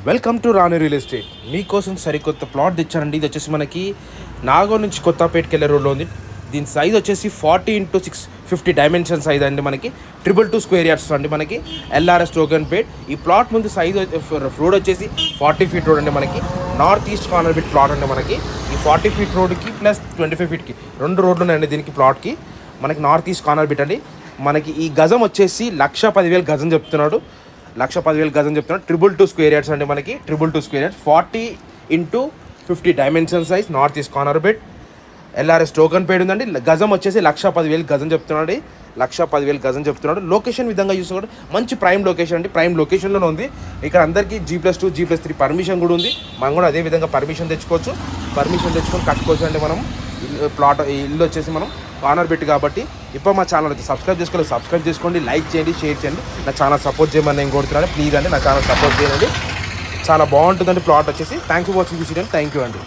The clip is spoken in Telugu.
Welcome to Rani real estate. మీకోసం సరికొత్త ప్లాట్ తెచ్చానండి. ఇది వచ్చేసి మనకి నాగోల్ నుంచి కొత్తపేటకి వెళ్ళే రోడ్లో ఉంది. దీని సైజ్ వచ్చేసి 40x650 డైమెన్షన్ సైజ్ అండి. మనకి 222 స్క్వేర్ యార్డ్స్ అండి. మనకి ఎల్ఆర్ఎస్ టోకెన్ పేట్. ఈ ప్లాట్ ముందు సైజ్ రోడ్ వచ్చేసి 40 ఫీట్ రోడ్ అండి. మనకి north east corner bit plot అండి. మనకి ఈ 40 ఫీట్ రోడ్కి ప్లస్ 25 ఫీట్కి 2 రోడ్లు ఉన్నాయండి దీనికి ప్లాట్కి. మనకి నార్త్ ఈస్ట్ కార్నర్ బిట్ అండి. మనకి ఈ గజం వచ్చేసి 1,10,000 గజం చెప్తున్నాడు. 1,10,000 గజం చెప్తున్నాడు. 222 స్క్వేర్ యార్డ్స్ అండి. మనకి 222 square yards 40x50 dimension size north east corner bed LRS token paid ఉందండి. గజం వచ్చేసి 1,10,000 గజం చెప్తున్నాడు. 1,10,000 గజం చెప్తున్నాడు. లొకేషన్ విధంగా చూసుకోండి, మంచి ప్రైమ్ లొకేషన్ అండి. ప్రైమ్ లొకేషన్లోనే ఉంది. ఇక్కడ అందరికీ G+2 G+3 పర్మిషన్ కూడా ఉంది. మనం కూడా అదే విధంగా పర్మిషన్ తెచ్చుకోవచ్చు. పర్మిషన్ తెచ్చుకొని కట్టుకోవచ్చు అండి. మనం ప్లాట్ ఇల్లు వచ్చేసి మనం కార్నర్ బిట్ కాబట్టి ఇప్పుడు మా ఛానల్ అయితే సబ్స్క్రైబ్ చేసుకోండి, లైక్ చేయండి, షేర్ చేయండి. నా ఛానల్ సపోర్ట్ చేయమని నేను కోరుతున్నాను. ప్లీజ్ అండి నా ఛానల్ సపోర్ట్ చేయండి. చాలా బాగుంటుందండి ప్లాట్ వచ్చేసి. Thanks for watching this video. Thank you అండి.